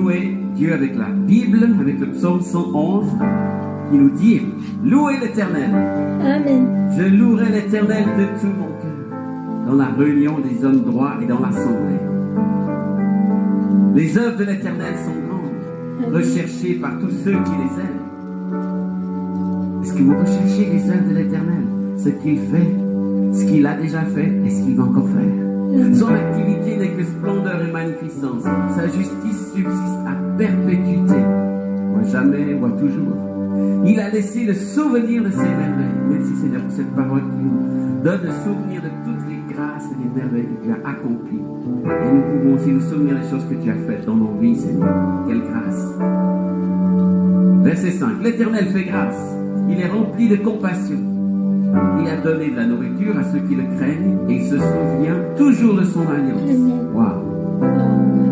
louer Dieu avec la Bible, avec le psaume 111, qui nous dit « Louez l'Éternel ». Amen. Je louerai l'Éternel de tout mon cœur, dans la réunion des hommes droits et dans l'assemblée. Les œuvres de l'Éternel sont grandes, recherchées par tous ceux qui les aiment. Est-ce que vous recherchez les œuvres de l'Éternel? Ce qu'il fait, ce qu'il a déjà fait et ce qu'il va encore faire. Son activité n'est que splendeur et magnificence. Sa justice subsiste à perpétuité, ou à jamais, ou à toujours. Il a laissé le souvenir de ses merveilles. Merci Seigneur pour cette parole qui nous donne le souvenir de toutes les grâces et les merveilles que tu as accomplies. Et nous pouvons aussi nous souvenir des choses que tu as faites dans nos vies, Seigneur. Quelle grâce. Verset 5. L'Éternel fait grâce. Il est rempli de compassion. Il a donné de la nourriture à ceux qui le craignent et il se souvient toujours de son alliance. Waouh!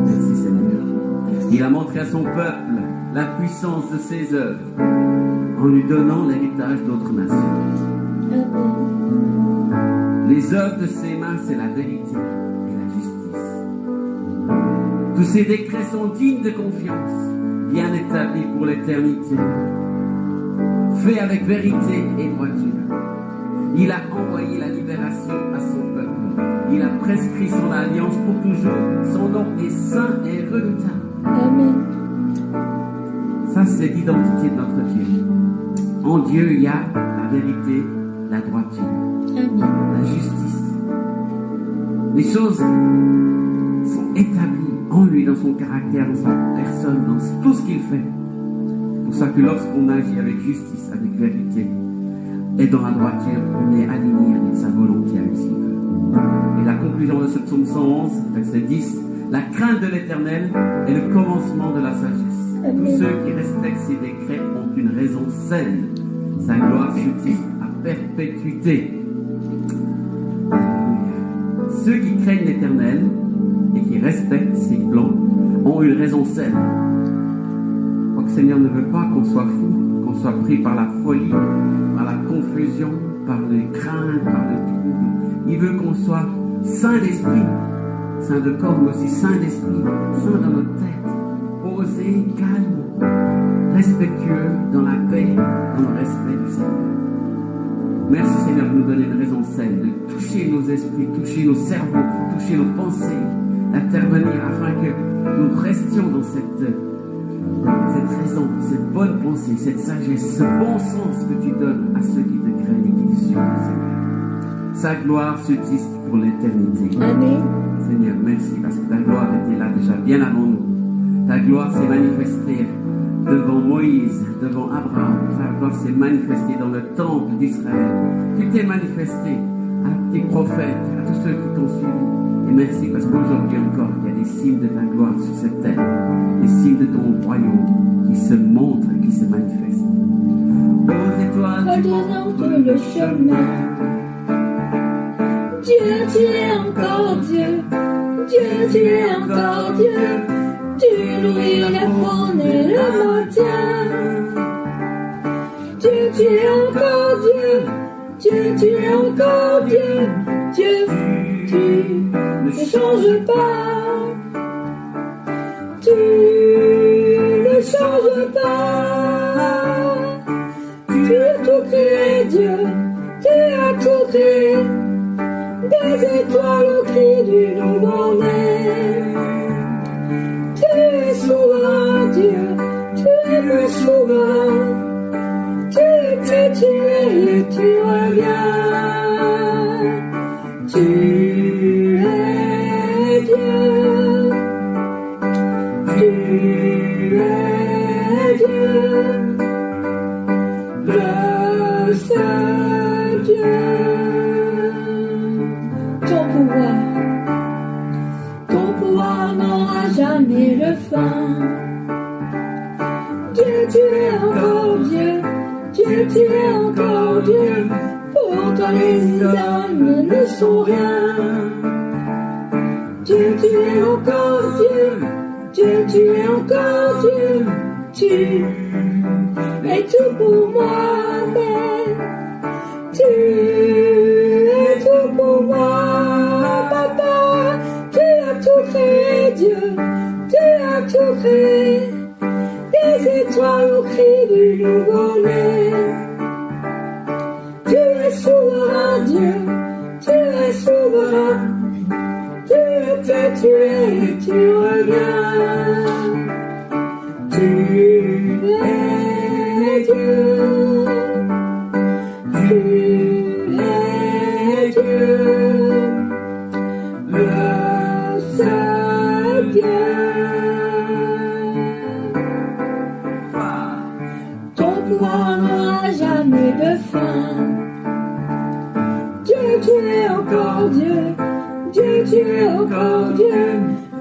Merci Seigneur. Il a montré à son peuple la puissance de ses œuvres en lui donnant l'héritage d'autres nations. Les œuvres de ses mains, c'est la vérité et la justice. Tous ses décrets sont dignes de confiance, bien établis pour l'éternité, faits avec vérité et droiture. Il a envoyé la libération à son peuple. Il a prescrit son alliance pour toujours. Son nom est saint et redoutable. Amen. Ça, c'est l'identité de notre Dieu. En Dieu, il y a la vérité, la droiture, la justice. Les choses sont établies en lui, dans son caractère, dans sa personne, dans tout ce qu'il fait. C'est pour ça que lorsqu'on agit avec justice, avec vérité, et dans la droiture, on est aligné avec sa volonté, avec ce qu'il veut. Et la conclusion de ce psaume 111, verset 10, la crainte de l'Éternel est le commencement de la sagesse. Tous ceux qui respectent ses décrets ont une raison saine. Sa gloire subsiste à perpétuité. Ceux qui craignent l'Éternel et qui respectent ses plans ont une raison saine. Je crois que le Seigneur ne veut pas qu'on soit fou, qu'on soit pris par la folie, par la confusion, par les craintes, par le trouble. Il veut qu'on soit saint d'esprit, saint de corps, mais aussi saint d'esprit, saint dans notre tête, posé, calme, respectueux, dans la paix, dans le respect du Seigneur. Merci Seigneur de nous donner une raison saine, de toucher nos esprits, toucher nos cerveaux, toucher nos pensées, d'intervenir afin que nous restions dans cette raison, cette bonne pensée, cette sagesse, ce bon sens que tu donnes à ceux qui te craignent et qui te suivent, Seigneur. Sa gloire subsiste pour l'éternité. Amen. Seigneur, merci parce que ta gloire était là déjà bien avant nous. Ta gloire s'est manifestée devant Moïse, devant Abraham. Ta gloire s'est manifestée dans le temple d'Israël. Tu t'es manifesté à tes prophètes, à tous ceux qui t'ont suivi. Et merci parce qu'aujourd'hui encore, il y a des signes de ta gloire sur cette terre, des signes de ton royaume qui se montrent, qui se manifestent. Aux étoiles, tu montres le chemin. Dieu, tu es encore Dieu. Dieu, tu es encore Dieu. Tu nourris la faune et le matin. Dieu, tu es encore Dieu. Dieu, tu es encore Dieu. Dieu, tu ne changes pas. Tu ne changes pas. Tu as tout créé, Dieu. Tu as tout créé. Des étoiles au cri du nouveau-né. Tu es souverain, Dieu. Tu es le souverain. Tu étais, tu es et tu reviens. Tu es Dieu. Tu es Dieu. Le seul Dieu. Ton pouvoir n'aura jamais de fin. Dieu, tu es encore Dieu. Dieu, tu es encore Dieu. Pour toi les hommes ne sont rien. Dieu, tu es encore Dieu. Dieu, tu es encore Dieu. Tu es tout pour moi. Amen. Tu es tout pour moi, Papa. Tu as tout créé, Dieu. Tu as tout créé. étoiles au cri du nouveau-né. Tu es souverain, Dieu, tu es souverain. Tu étais, tu es et tu reviens. Tu es Dieu. Tu es Dieu. Le seul Dieu. Ton pouvoir n'aura jamais de fin. Dieu, tu es encore Dieu. Dieu, tu es encore Dieu.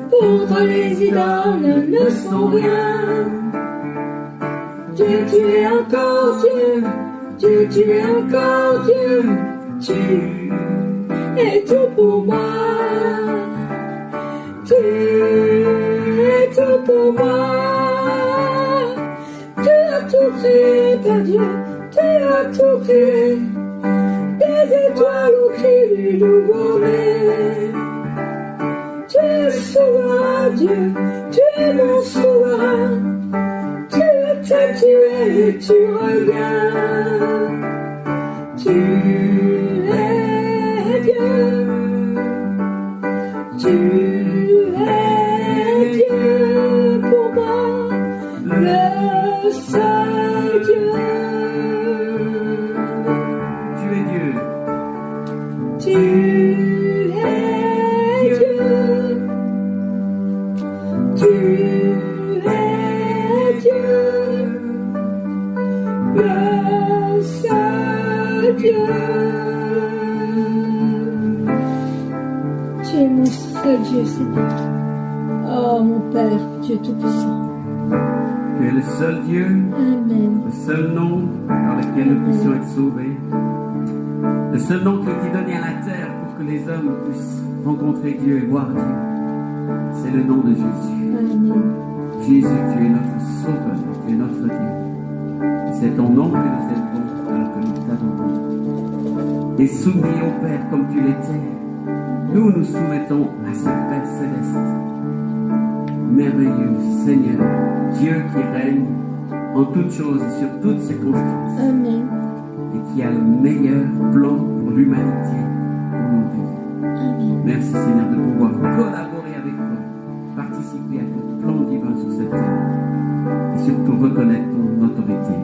Pour toi les idoles ne sont rien. Dieu, tu es encore Dieu. Dieu, tu es encore Dieu. Tu es tout pour moi. Tu es tout pour moi. Tu as tout créé, Père Dieu. Tu as tout créé. Des étoiles au cri du nouveau-né. Tu es souverain, Dieu. Tu es mon souverain. Tu étais, tu es et tu reviens. Tu es Dieu. Tu es Dieu pour moi. Le seul Dieu. Tu es Dieu. Tu es Dieu. Tu es Dieu. Le seul Dieu. Tu es mon seul Dieu, Seigneur. Oh mon Père, tu es tout-puissant. Tu es le seul Dieu, Amen. le seul nom par lequel nous puissions être sauvés. Le seul nom qui a été donné à la terre pour que les hommes puissent rencontrer Dieu et voir Dieu. C'est le nom de Jésus. Amen. Jésus, tu es notre sauveur, tu es notre Dieu. C'est ton nom que nous élevons alors que nous t'adorons. Et soumis au Père comme tu l'étais, nous nous soumettons à ce Père céleste. Merveilleux Seigneur, Dieu qui règne en toutes choses et sur toutes circonstances. Amen. Et qui a le meilleur plan pour l'humanité, pour nos vies. Amen. Merci Seigneur de pouvoir collaborer avec toi, participer à ton plan divin sur cette terre et surtout reconnaître ton autorité.